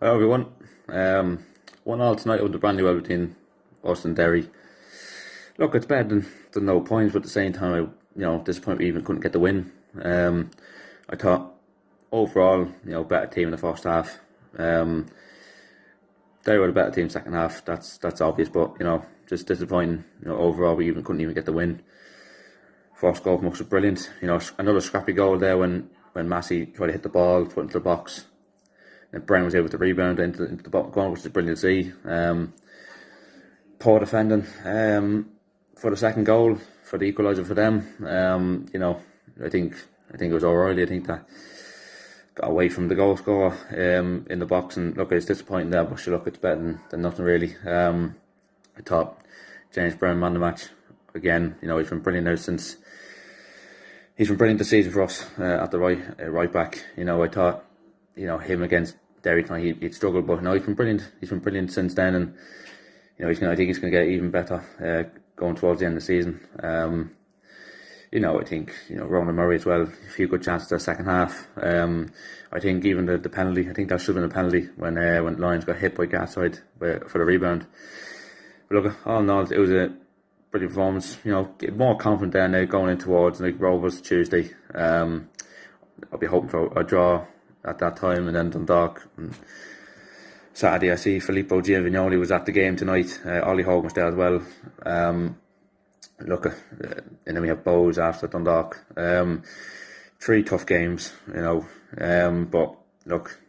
Hello everyone. 1-1 tonight with the brand new between us and Derry. Look, it's better than no points, but at the same time, disappointed we even couldn't get the win. I thought overall, better team in the first half. Derry were the better team second half. That's obvious, but just disappointing. Overall, we couldn't even get the win. First goal was brilliant. Another scrappy goal there when Massey tried to hit the ball, put it into the box. And Bray was able to rebound into the bottom corner, which is brilliant to see. Poor defending for the second goal, for the equaliser for them. I think it was O'Reilly. I think that got away from the goal scorer in the box, and look, it's disappointing there, but look, it's better than nothing really. I thought James Brown man of the match again. He's been brilliant now since. He's been brilliant this season for us at the right back. I thought him against Derry tonight, he'd struggled, but no, he's been brilliant. He's been brilliant since then, and I think he's going to get even better going towards the end of the season. I think Ronan Murray as well. A few good chances in the second half. I think even the penalty. I think that should have been a penalty when Lyons got hit by Gatside for the rebound. But look, all in all, it was a brilliant performance. Get more confident there now going in towards Rovers Tuesday. I'll be hoping for a draw at that time, and then Dundalk. And Saturday, I see Filippo Giovignoli was at the game tonight. Ollie Hogan was there as well. And then we have Bowes after Dundalk. 3 tough games, but look,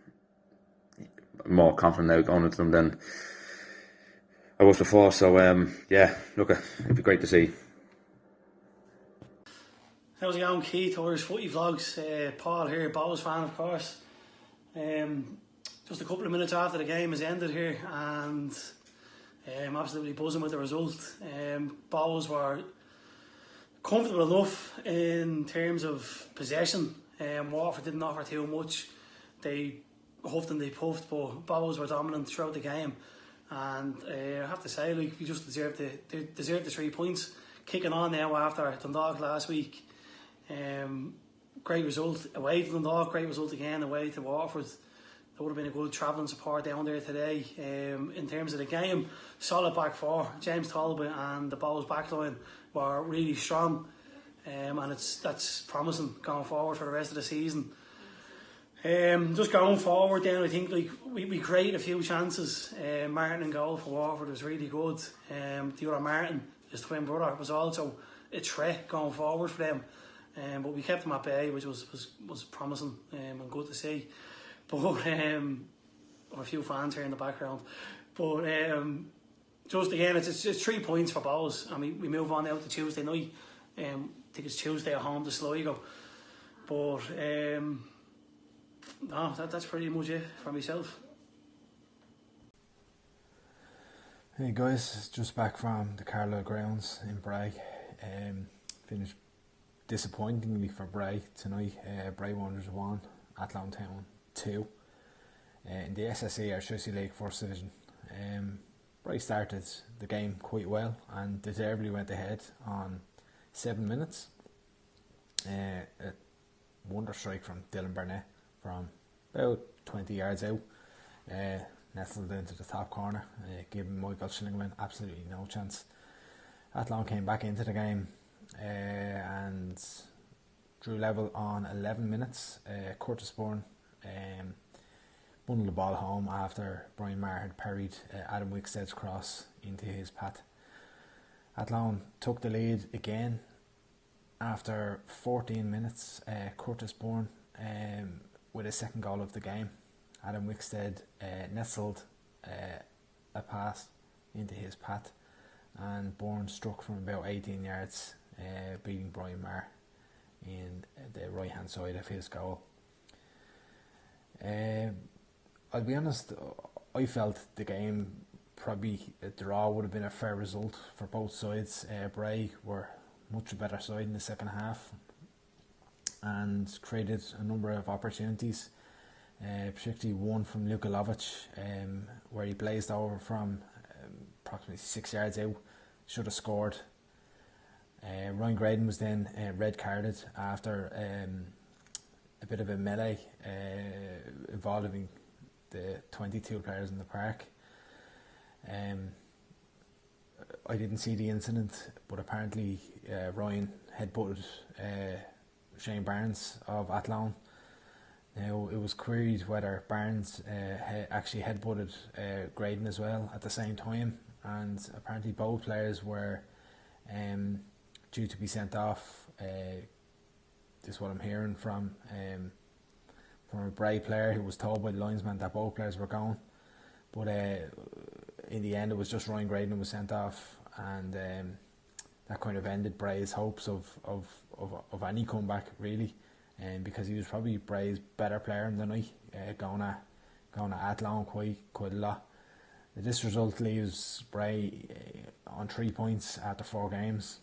I'm more confident now going into them than I was before. So it'd be great to see. How's it going, Keith? Irish Footy Vlogs. Paul here, Bowes fan, of course. Just a couple of minutes after the game has ended here, and I'm absolutely buzzing with the result. Bowes were comfortable enough in terms of possession. Waterford didn't offer too much. They huffed and they puffed, but Bowes were dominant throughout the game. And I have to say, we just deserved the 3 points. Kicking on now after Dundalk last week. Great result away to Dundalk, great result again away to Waterford. There would have been a good travelling support down there today. In terms of the game, solid back four. James Talbot and the Bowes backline were really strong, and that's promising going forward for the rest of the season. Just going forward then, I think we created a few chances. Martin in goal for Waterford was really good. The other Martin, his twin brother, was also a threat going forward for them. But we kept them at bay, which was promising and good to see. But a few fans here in the background. But just again, it's 3 points for Bowes. I mean, we move on out to Tuesday night. I think it's Tuesday at home to Sligo. But no, that's pretty much it for myself. Hey guys, just back from the Carlisle grounds in Bray. Finished disappointingly for Bray tonight. Bray Wanderers 1, Athlone Town 2. In the SSE Ayrshire League First Division. Bray started the game quite well and deservedly went ahead on 7 minutes. A wonder strike from Dylan Burnett from about 20 yards out. Nestled into the top corner, giving Michael Schillingman absolutely no chance. Athlone came back into the game and drew level on 11 minutes. Curtis Bourne bundled the ball home after Brian Maher had parried Adam Wickstead's cross into his path. Athlone took the lead again after 14 minutes. Curtis Bourne with his second goal of the game. Adam Wickstead nestled a pass into his path, and Bourne struck from about 18 yards, beating Brian Maher in the right hand side of his goal. I'll be honest, I felt the game, probably a draw would have been a fair result for both sides. Bray were much better side in the second half and created a number of opportunities, particularly one from Luka Lovic, where he blazed over from approximately 6 yards out, should have scored. Ryan Graydon was then red carded after a bit of a melee involving the 22 players in the park. I didn't see the incident, but apparently Ryan headbutted Shane Barnes of Athlone. Now, it was queried whether Barnes actually headbutted Graydon as well at the same time, and apparently both players were due to be sent off. This is what I'm hearing from a Bray player who was told by the linesman that both players were gone. But in the end, it was just Ryan Graydon who was sent off, and that kind of ended Bray's hopes of any comeback, really, because he was probably Bray's better player in the night, going at Athlone quite a lot. This result leaves Bray on 3 points after 4 games.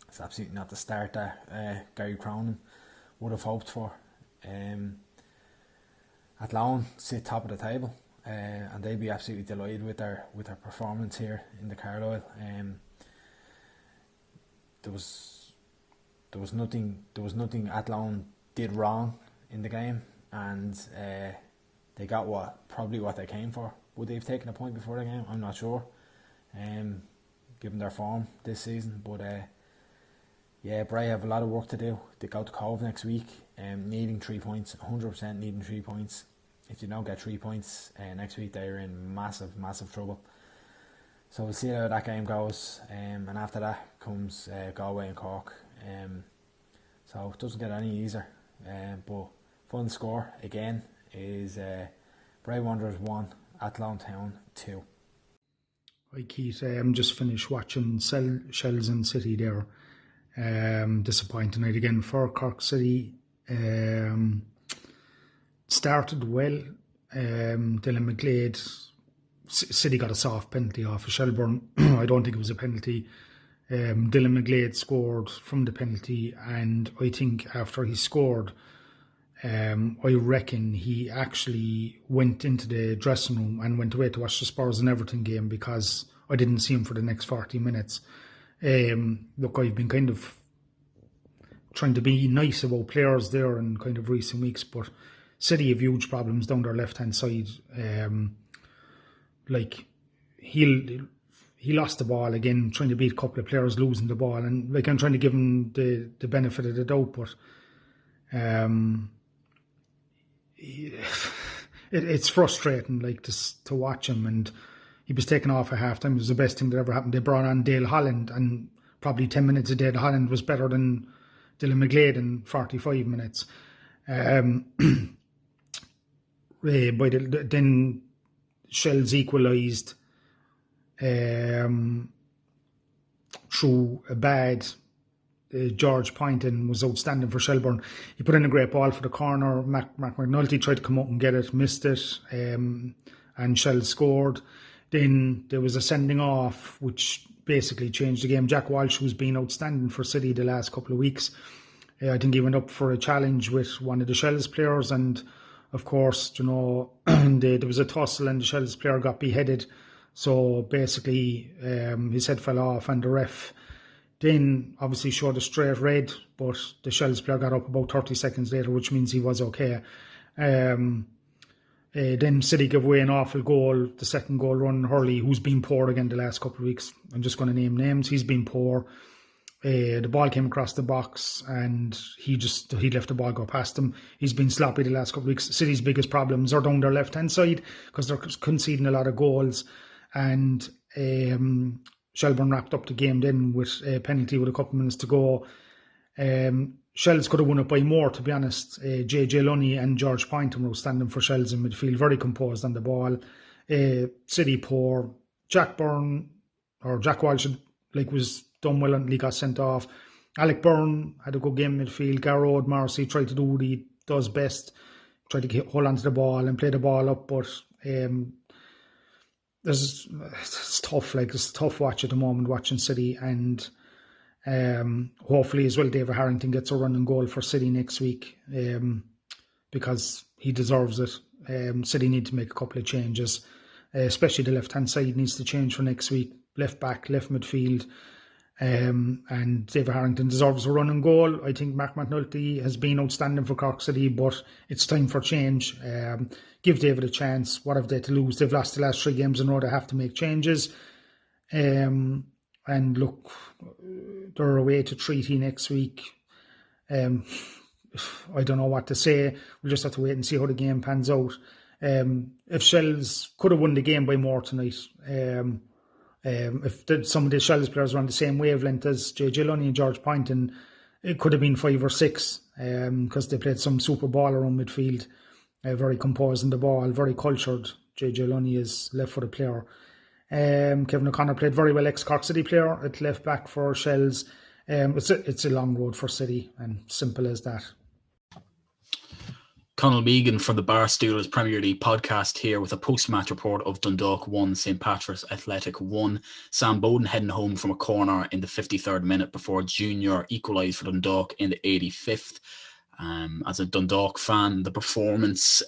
It's absolutely not the start that Gary Cronin would have hoped for. Athlone sit top of the table, and they'd be absolutely delighted with their performance here in the Carlisle. There was nothing Athlone did wrong in the game, and they got what they came for. Would they have taken a point before the game? I'm not sure, given their form this season. But Bray have a lot of work to do. They go to Cove next week, needing 3 points, 100% needing 3 points. If you don't get 3 points next week, they're in massive trouble. So we'll see how that game goes, and after that comes Galway and Cork. So it doesn't get any easier. But fun score again is Bray Wanderers 1, Athlone Town 2. Hi Keith, just finished watching Shells and City there. Disappointing night again for Cork City. Started well. Dylan McGlade, City got a soft penalty off of Shelbourne. I don't think it was a penalty. Dylan McGlade scored from the penalty, and I think after he scored, I reckon he actually went into the dressing room and went away to watch the Spurs and Everton game, because I didn't see him for the next 40 minutes. Look, I've been kind of trying to be nice about players there in kind of recent weeks, but City have huge problems down their left-hand side. He lost the ball again, trying to beat a couple of players losing the ball, and I'm trying to give him the benefit of the doubt, but it's frustrating to watch him. And he was taken off at half time. It was the best thing that ever happened. They brought on Dale Holland, and probably 10 minutes a Dale Holland was better than Dylan McGlade in 45 minutes. Then Shells equalised through a bad George Poynton was outstanding for Shelbourne. He put in a great ball for the corner. Mark McNulty tried to come up and get it, missed it, and Shells scored. Then there was a sending off, which basically changed the game. Jack Walsh, who's been outstanding for City the last couple of weeks, I think he went up for a challenge with one of the Shells players, and of course, there was a tussle and the Shells player got beheaded. So basically, his head fell off, and the ref then obviously showed a straight red, but the Shells player got up about 30 seconds later, which means he was okay. Then City gave away an awful goal, the second goal run. Hurley, who's been poor again the last couple of weeks. I'm just going to name names. He's been poor. The ball came across the box and he left the ball go past him. He's been sloppy the last couple of weeks. City's biggest problems are down their left-hand side because they're conceding a lot of goals. And Shelbourne wrapped up the game then with a penalty with a couple of minutes to go. Shells could have won it by more, to be honest. JJ Lunny and George Poynton were standing for Shells in midfield, very composed on the ball. City poor. Jack Walsh was done well and he got sent off. Alec Byrne had a good game in midfield. Garrod Morrissey tried to do what he does best, tried to hold on to the ball and play the ball up, but it's tough. It's a tough watch at the moment watching City, and hopefully as well David Harrington gets a run and goal for City next week, because he deserves it. City need to make a couple of changes, especially the left hand side needs to change for next week. Left back, left midfield, And David Harrington deserves a run and goal. I think Mark McNulty has been outstanding for Cork City, but it's time for change. Give David a chance. What have they to lose? They've lost the last 3 games in a row. They have to make changes. And look, they're away to Treaty next week. I don't know what to say. We'll just have to wait and see how the game pans out. If Shells could have won the game by more tonight, if some of the Shells players were on the same wavelength as JJ Lunny and George Poynton, it could have been 5 or 6, because they played some super ball around midfield, very composed in the ball, very cultured. JJ Lunny is left-footed player. Kevin O'Connor played very well, ex-Cork City player at left back for Shells. It's a long road for City, and simple as that. Conal Megan from the Barstool's Premier League podcast here with a post-match report of Dundalk 1, St Patrick's Athletic 1. Sam Bowden heading home from a corner in the 53rd minute before Junior equalised for Dundalk in the 85th. As a Dundalk fan, the performance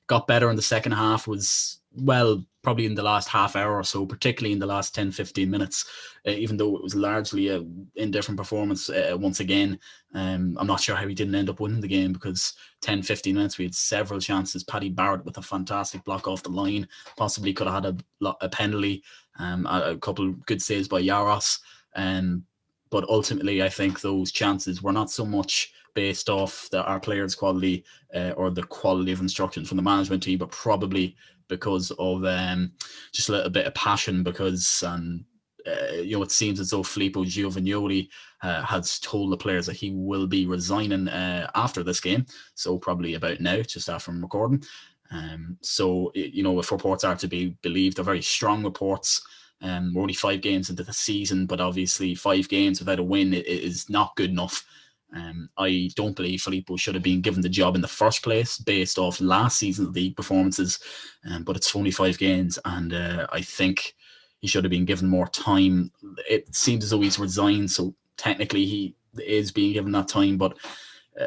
got better in the second half, was, well, probably in the last half hour or so, particularly in the last 10-15 minutes, even though it was largely a indifferent performance once again. I'm not sure how he didn't end up winning the game, because 10-15 minutes we had several chances. Paddy Barrett with a fantastic block off the line, possibly could have had a penalty, a couple of good saves by Yaros, but ultimately I think those chances were not so much based off our players' quality or the quality of instructions from the management team, but probably because of just a little bit of passion, because it seems as though Filippo Giovagnoli has told the players that he will be resigning after this game, so probably about now, just after I'm recording. So if reports are to be believed, they're very strong reports. We're only 5 games into the season, but obviously 5 games without a win is not good enough. I don't believe Filippo should have been given the job in the first place based off last season's league performances, but it's only 5 games, and I think he should have been given more time. It seems as though he's resigned, so technically he is being given that time, but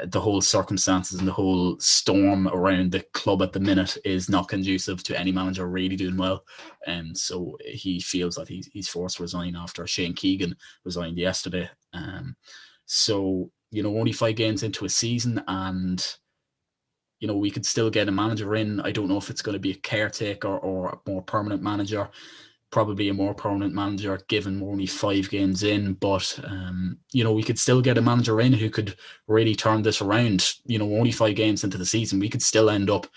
the whole circumstances and the whole storm around the club at the minute is not conducive to any manager really doing well, and so he feels that he's forced to resign after Shane Keegan resigned yesterday. So only 5 games into a season, and we could still get a manager in. I don't know if it's going to be a caretaker or a more permanent manager. Probably a more permanent manager, given we're only 5 games in. But we could still get a manager in who could really turn this around. We're only 5 games into the season. We could still end up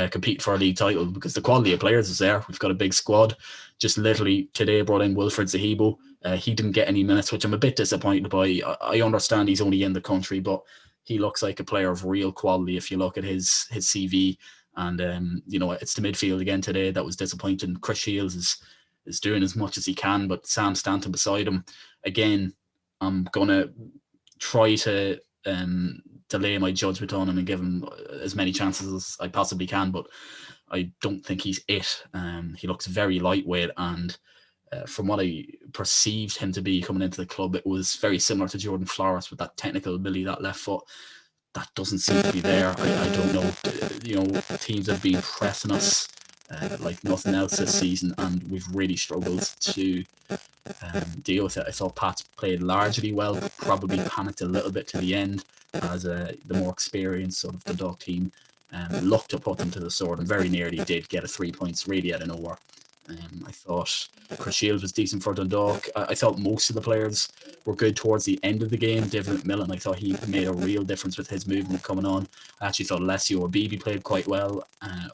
competing for a league title, because the quality of players is there. We've got a big squad. Just literally today brought in Wilfred Zahibo. He didn't get any minutes, which I'm a bit disappointed by. I understand he's only in the country, but he looks like a player of real quality if you look at his CV. And it's the midfield again today that was disappointing. Chris Shields is doing as much as he can, but Sam Stanton beside him. Again, I'm gonna try to delay my judgment on him and give him as many chances as I possibly can, but I don't think he's it. He looks very lightweight, and from what I perceived him to be coming into the club, it was very similar to Jordan Flores with that technical ability, that left foot. That doesn't seem to be there. I don't know. Teams have been pressing us like nothing else this season, and we've really struggled to deal with it. I thought Pats played largely well, probably panicked a little bit to the end, as the more experienced sort of the Dundalk team looked to put them to the sword, and very nearly did get a 3 points really out of nowhere. I thought Chris Shields was decent for Dundalk. I thought most of the players were good towards the end of the game. David McMillan, I thought he made a real difference with his movement coming on. I actually thought Alessio Obibi played quite well.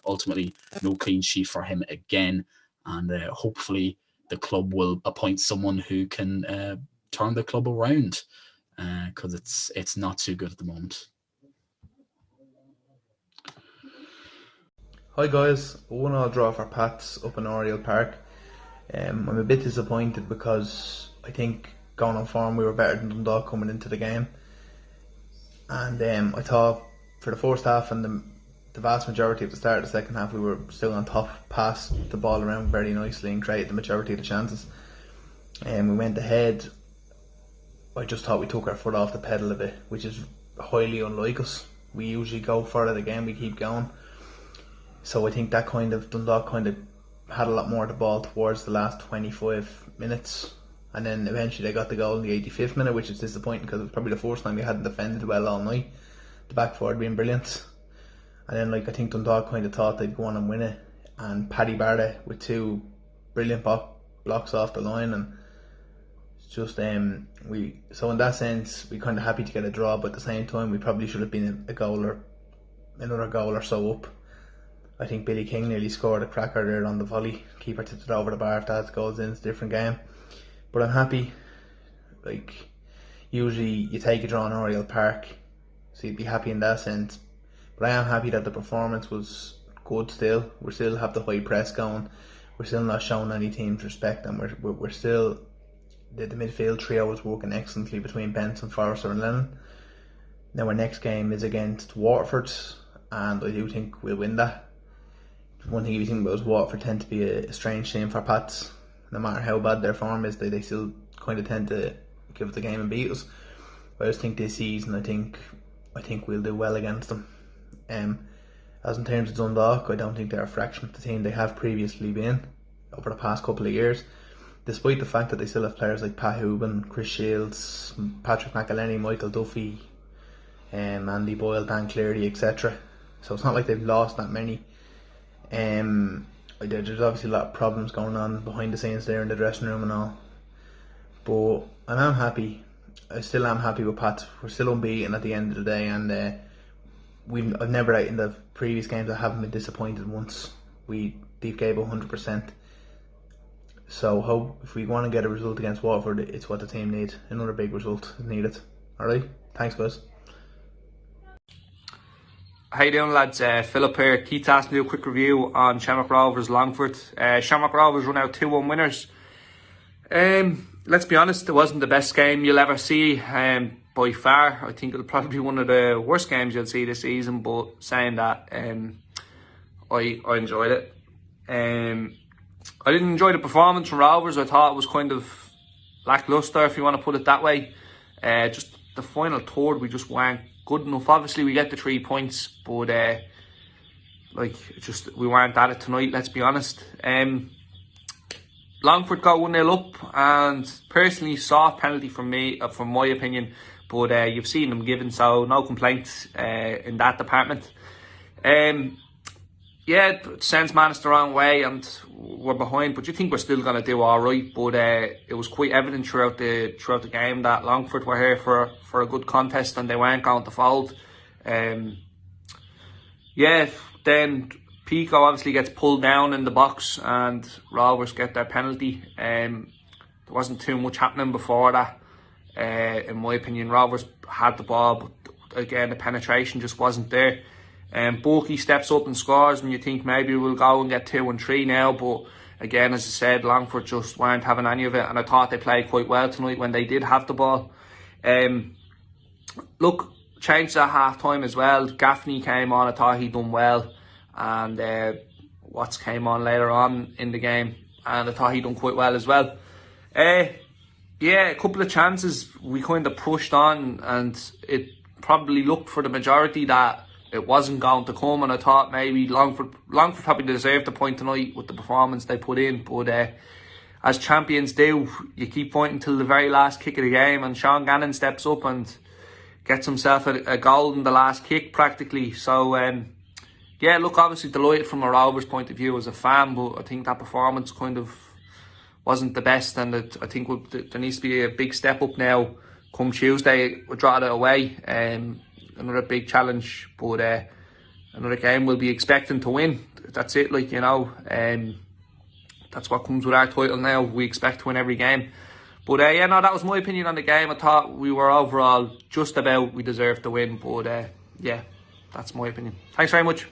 Ultimately, no clean sheet for him again. And hopefully the club will appoint someone who can turn the club around, because it's not too good at the moment. Hi guys, 1-1 draw for Pats up in Oriel Park. I'm a bit disappointed because I think going on form we were better than Dundalk coming into the game, and I thought for the first half and the vast majority of the start of the second half we were still on top, passed the ball around very nicely and created the majority of the chances. We went ahead. I just thought we took our foot off the pedal a bit, which is highly unlike us. We usually go for it again, we keep going. So I think that Dundalk had a lot more of the ball towards the last 25 minutes. And then eventually they got the goal in the 85th minute, which is disappointing because it was probably the first time we hadn't defended well all night. The back four had been brilliant. And then I think Dundalk kind of thought they'd go on and win it. And Paddy Barda with 2 brilliant blocks off the line, and it's just so in that sense we kind of happy to get a draw, but at the same time we probably should have been another goal or so up. I think Billy King nearly scored a cracker there on the volley. Keeper tipped it over the bar. If that goes in, it's a different game. But I'm happy. Usually you take a draw in Oriel Park, so you'd be happy in that sense. But I am happy that the performance was good still. We still have the high press going. We're still not showing any team's respect, and we're still the midfield trio is working excellently between Benson, Forrester and Lennon. Now our next game is against Waterford, and I do think we'll win that. One thing you think about is Waterford tend to be a strange team for Pats. No matter how bad their form is, they still kind of tend to give us the game and beat us. But I just think this season, I think we'll do well against them. As in terms of Dundalk, I don't think they're a fraction of the team they have previously been over the past couple of years, despite the fact that they still have players like Pat Hooban, Chris Shields, Patrick McElhenney, Michael Duffy, Andy Boyle, Dan Cleary, etc. So it's not like they've lost that many. There's obviously a lot of problems going on behind the scenes there in the dressing room and all, but I'm happy. I still am happy with Pats. We're still unbeaten at the end of the day, and I've never, in the previous games, I haven't been disappointed once. We gave 100%. So if we want to get a result against Waterford, it's what the team need. Another big result is needed. Alright, thanks guys. How you doing, lads? Philip here. Keith asked me to do a quick review on Shamrock Rovers Longford. Shamrock Rovers run out 2-1 winners. Let's be honest, it wasn't the best game you'll ever see by far. I think it'll probably be one of the worst games you'll see this season, but saying that, I enjoyed it. I didn't enjoy the performance from Rovers. I thought it was kind of lacklustre, if you want to put it that way. Just the final third, we just weren't good enough. Obviously we get the 3 points, but we weren't at it tonight, let's be honest. Longford got 1-0 up, and personally soft penalty from my opinion, but you've seen them given, so no complaints in that department. Yeah, it sends Manus the wrong way and we're behind, but you think we're still going to do alright. But it was quite evident throughout the game that Longford were here for a good contest and they weren't going to fold. Yeah, then Pico obviously gets pulled down in the box and Rovers get their penalty. There wasn't too much happening before that. In my opinion, Rovers had the ball, but again the penetration just wasn't there. Borky steps up and scores, and you think maybe we'll go and get 2 and 3 now, but again, as I said, Longford just weren't having any of it, and I thought they played quite well tonight when they did have the ball. Look, changed at half time as well. Gaffney came on, I thought he'd done well, and Watts came on later on in the game, and I thought he'd done quite well as well. Yeah, a couple of chances we kind of pushed on, and it probably looked for the majority that it wasn't going to come, and I thought maybe Longford probably deserved the point tonight with the performance they put in, but as champions do, you keep fighting till the very last kick of the game, and Sean Gannon steps up and gets himself a goal in the last kick practically. So yeah, look, obviously delighted from a Rovers point of view as a fan, but I think that performance kind of wasn't the best, and I think there needs to be a big step up now. Come Tuesday, we'll draw it away. Another big challenge, but another game we'll be expecting to win. That's it, that's what comes with our title now. We expect to win every game. But yeah, no, that was my opinion on the game. I thought we were overall just about, we deserved to win, but yeah, that's my opinion. Thanks very much.